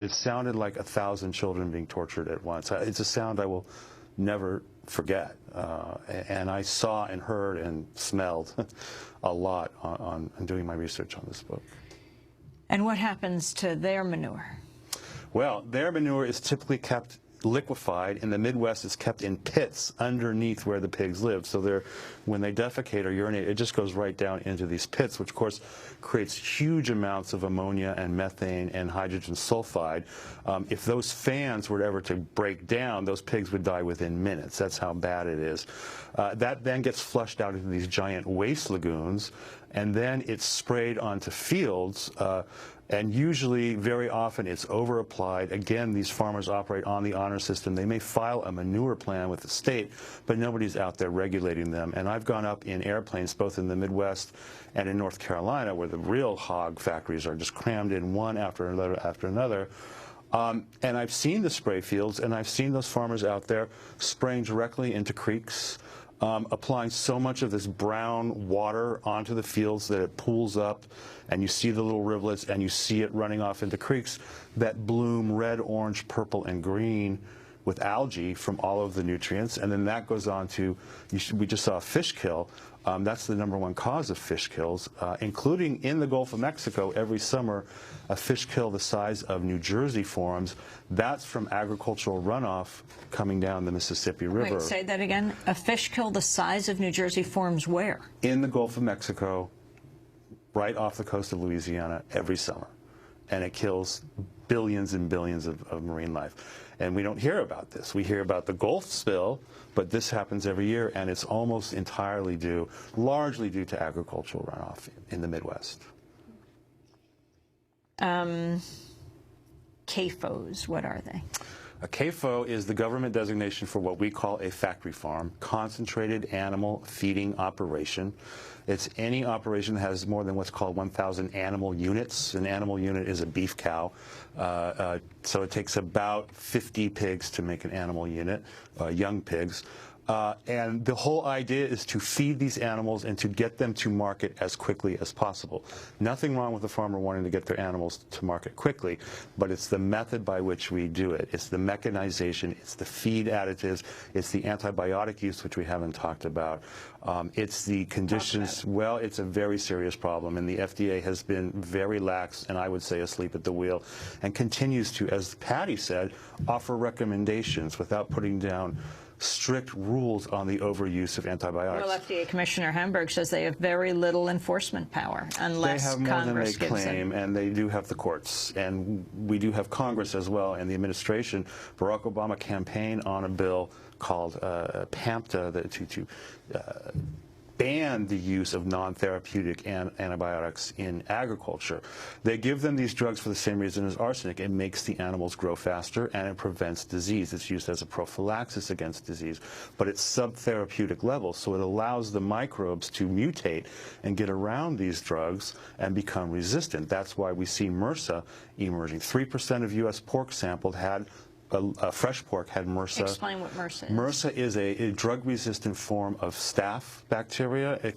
It sounded like 1,000 children being tortured at once. It's a sound I will never forget. And I saw and heard and smelled a lot on doing my research on this book. And what happens to their manure? Well, their manure is typically kept liquefied. In the Midwest, it's kept in pits underneath where the pigs live. So when they defecate or urinate, it just goes right down into these pits, which of course creates huge amounts of ammonia and methane and hydrogen sulfide. If those fans were ever to break down, those pigs would die within minutes. That's how bad it is. That then gets flushed out into these giant waste lagoons, and then it's sprayed onto fields. And usually, very often, it's over-applied. Again, these farmers operate on the honor system. They may file a manure plan with the state, but nobody's out there regulating them. And I've gone up in airplanes, both in the Midwest and in North Carolina, where the real hog factories are just crammed in one after another after another. And I've seen the spray fields, and I've seen those farmers out there spraying directly into creeks, applying so much of this brown water onto the fields that it pools up, and you see the little rivulets, and you see it running off into creeks that bloom red, orange, purple, and green with algae from all of the nutrients. And then that goes on to, we just saw a fish kill. That's the #1 cause of fish kills, including in the Gulf of Mexico every summer, a fish kill the size of New Jersey forums. That's from agricultural runoff coming down the Mississippi River. Wait, say that again. A fish kill the size of New Jersey forums where? In the Gulf of Mexico, right off the coast of Louisiana every summer. And it kills billions and billions of marine life. And we don't hear about this. We hear about the Gulf spill, but this happens every year, and it's almost entirely largely due to agricultural runoff in the Midwest. CAFOs, what are they? A CAFO is the government designation for what we call a factory farm, concentrated animal feeding operation. It's any operation that has more than what's called 1,000 animal units. An animal unit is a beef cow. So it takes about 50 pigs to make an animal unit, young pigs. And the whole idea is to feed these animals and to get them to market as quickly as possible. Nothing wrong with the farmer wanting to get their animals to market quickly, but it's the method by which we do it. It's the mechanization, it's the feed additives, it's the antibiotic use, which we haven't talked about. It's the conditions. Well, it's a very serious problem, and the FDA has been very lax, and I would say asleep at the wheel, and continues to, as Patty said, offer recommendations without putting down strict rules on the overuse of antibiotics. Well, FDA Commissioner Hamburg says they have very little enforcement power unless Congress gives them. They have more than they claim, and they do have the courts. And we do have Congress as well, and the administration. Barack Obama campaigned on a bill called PAMTA to ban the use of non-therapeutic antibiotics in agriculture. They give them these drugs for the same reason as arsenic. It makes the animals grow faster, and it prevents disease. It's used as a prophylaxis against disease, but it's sub-therapeutic level, so it allows the microbes to mutate and get around these drugs and become resistant. That's why we see MRSA emerging. 3% of U.S. pork sampled had fresh pork had MRSA. Explain what MRSA is. MRSA is a drug-resistant form of staph bacteria. It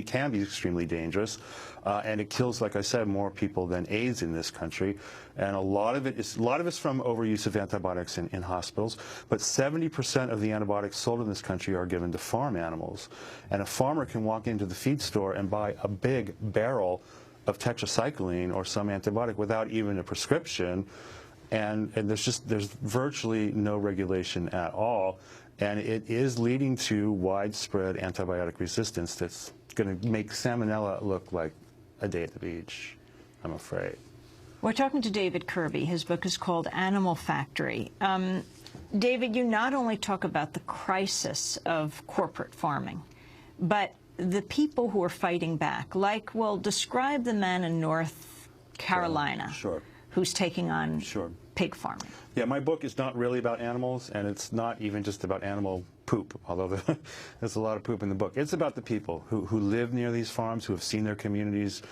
can be extremely dangerous, and it kills, like I said, more people than AIDS in this country. And a lot of it is from overuse of antibiotics in hospitals. But 70% of the antibiotics sold in this country are given to farm animals, and a farmer can walk into the feed store and buy a big barrel of tetracycline or some antibiotic without even a prescription. And there's virtually no regulation at all, and it is leading to widespread antibiotic resistance that's going to make salmonella look like a day at the beach, I'm afraid. We're talking to David Kirby. His book is called Animal Factory. David, you not only talk about the crisis of corporate farming, but the people who are fighting back. Like, well, describe the man in North Carolina. Sure. Who's taking on pig farming. Yeah, my book is not really about animals, and it's not even just about animal poop, although there's a lot of poop in the book. It's about the people who live near these farms, who have seen their communities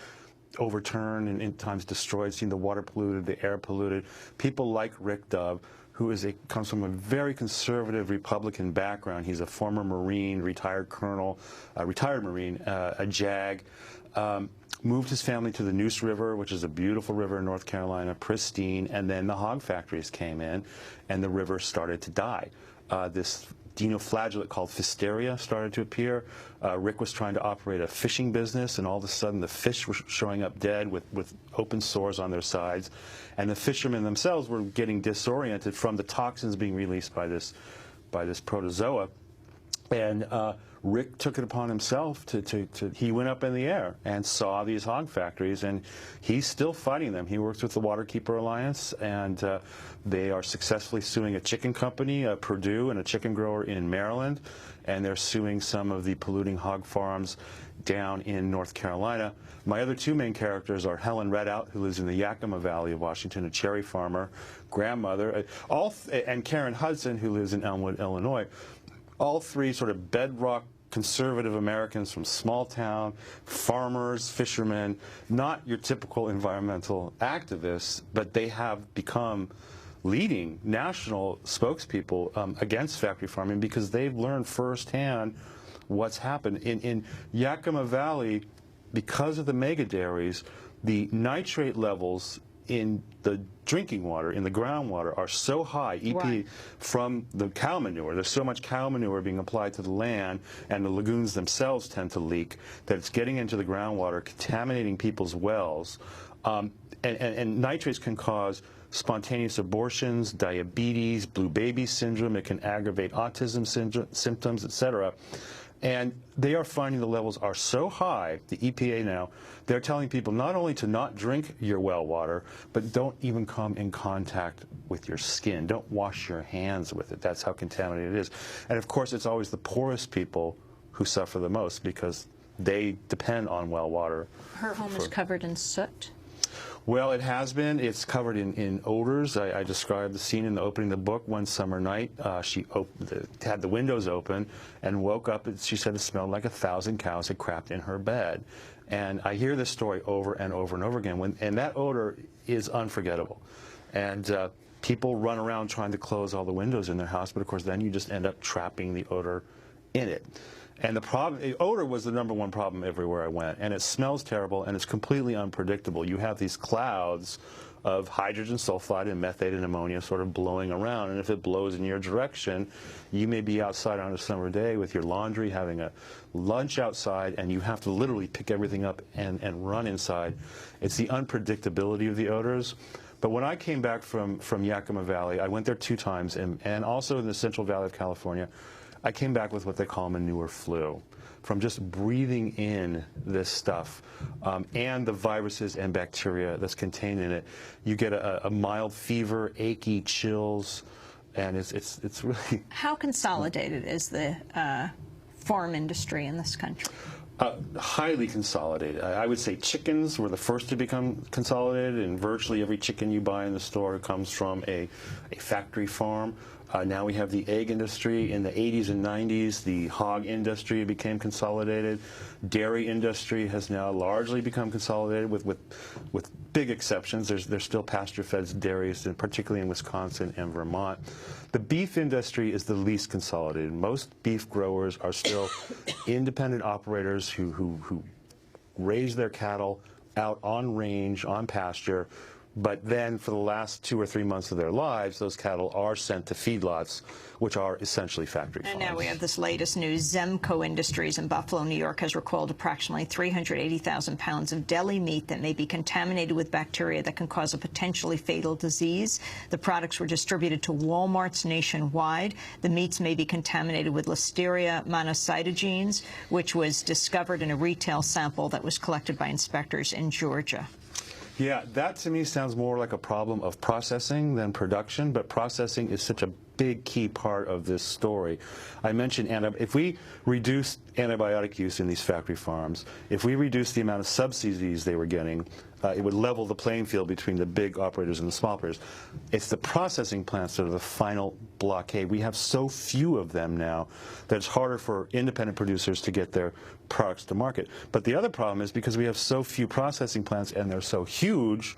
overturned and in times destroyed, seen the water polluted, the air polluted. People like Rick Dove, who comes from a very conservative Republican background. He's a former Marine, retired colonel, retired Marine, a JAG. moved his family to the Neuse River, which is a beautiful river in North Carolina, pristine, and then the hog factories came in, and the river started to die. This dinoflagellate called Pfisteria started to appear. Rick was trying to operate a fishing business, and all of a sudden the fish were showing up dead with open sores on their sides, and the fishermen themselves were getting disoriented from the toxins being released by this protozoa. And Rick took it upon himself he went up in the air and saw these hog factories, and he's still fighting them. He works with the Waterkeeper Alliance, and they are successfully suing a chicken company, Purdue, and a chicken grower in Maryland, and they're suing some of the polluting hog farms down in North Carolina. My other two main characters are Helen Redout, who lives in the Yakima Valley of Washington, a cherry farmer, grandmother, and Karen Hudson, who lives in Elmwood, Illinois. All three sort of bedrock conservative Americans from small town, farmers, fishermen, not your typical environmental activists, but they have become leading national spokespeople against factory farming because they've learned firsthand what's happened. In Yakima Valley, because of the mega dairies, the nitrate levels in the drinking water, in the groundwater, are so high, EPA, from the cow manure. There's so much cow manure being applied to the land, and the lagoons themselves tend to leak, that it's getting into the groundwater, contaminating people's wells. And nitrates can cause spontaneous abortions, diabetes, blue baby syndrome. It can aggravate autism symptoms, etc. And they are finding the levels are so high, the EPA now, they're telling people not only to not drink your well water, but don't even come in contact with your skin. Don't wash your hands with it. That's how contaminated it is. And of course, it's always the poorest people who suffer the most because they depend on well water. Her home is covered in soot? Well, it has been. It's covered in odors. I described the scene in the opening of the book. One summer night, she had the windows open and woke up, and she said it smelled like 1,000 cows had crapped in her bed. And I hear this story over and over and over again, and that odor is unforgettable. And people run around trying to close all the windows in their house, but of course then you just end up trapping the odor in it. And the odor was the #1 problem everywhere I went, and it smells terrible, and it's completely unpredictable. You have these clouds of hydrogen sulfide and methane and ammonia sort of blowing around, and if it blows in your direction, you may be outside on a summer day with your laundry, having a lunch outside, and you have to literally pick everything up and run inside. It's the unpredictability of the odors. But when I came back from Yakima Valley, I went there 2 times, and also in the Central Valley of California, I came back with what they call manure flu, from just breathing in this stuff and the viruses and bacteria that's contained in it. You get a mild fever, achy, chills, and it's really... How consolidated is the farm industry in this country? Highly consolidated. I would say chickens were the first to become consolidated, and virtually every chicken you buy in the store comes from a factory farm. Now we have the egg industry. In the 80s and 90s, the hog industry became consolidated. Dairy industry has now largely become consolidated with big exceptions. There's still pasture-fed dairies, particularly in Wisconsin and Vermont. The beef industry is the least consolidated. Most beef growers are still independent operators who raise their cattle out on range, on pasture, but then for the last 2 or 3 months of their lives, those cattle are sent to feedlots, which are essentially factory farms. And now we have this latest news. Zemco Industries in Buffalo, New York, has recalled approximately 380,000 pounds of deli meat that may be contaminated with bacteria that can cause a potentially fatal disease. The products were distributed to Walmarts nationwide. The meats may be contaminated with Listeria monocytogenes, which was discovered in a retail sample that was collected by inspectors in Georgia. Yeah, that to me sounds more like a problem of processing than production, but processing is such a big key part of this story. I mentioned if we reduce antibiotic use in these factory farms, if we reduce the amount of subsidies they were getting, it would level the playing field between the big operators and the small operators. It's the processing plants that are the final blockade. We have so few of them now that it's harder for independent producers to get their products to market. But the other problem is because we have so few processing plants and they're so huge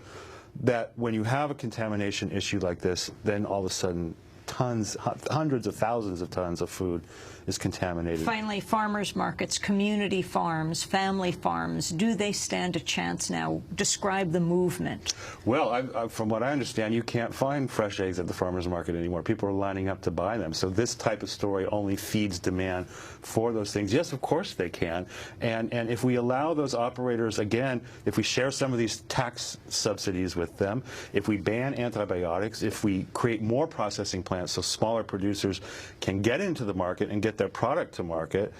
that when you have a contamination issue like this, then all of a sudden hundreds of thousands of tons of food is contaminated. Finally, farmers markets, community farms, family farms, do they stand a chance now? Describe the movement. Well, from what I understand, you can't find fresh eggs at the farmers market anymore. People are lining up to buy them. So this type of story only feeds demand for those things. Yes, of course they can. And if we allow those operators, again, if we share some of these tax subsidies with them, if we ban antibiotics, if we create more processing plants so smaller producers can get into the market and get their product to market,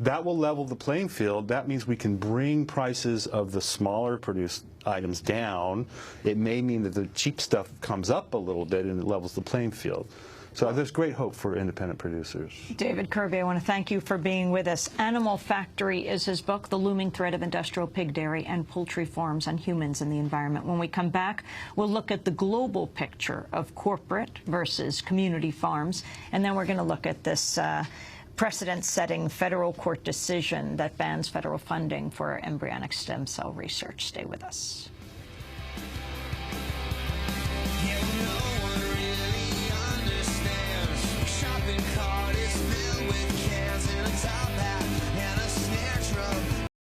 that will level the playing field. That means we can bring prices of the smaller produced items down. It may mean that the cheap stuff comes up a little bit and it levels the playing field. So there's great hope for independent producers. David Kirby, I want to thank you for being with us. Animal Factory is his book, The Looming Threat of Industrial Pig Dairy and Poultry Farms on Humans and the Environment. When we come back, we'll look at the global picture of corporate versus community farms, and then we're going to look at this precedent-setting federal court decision that bans federal funding for embryonic stem cell research. Stay with us.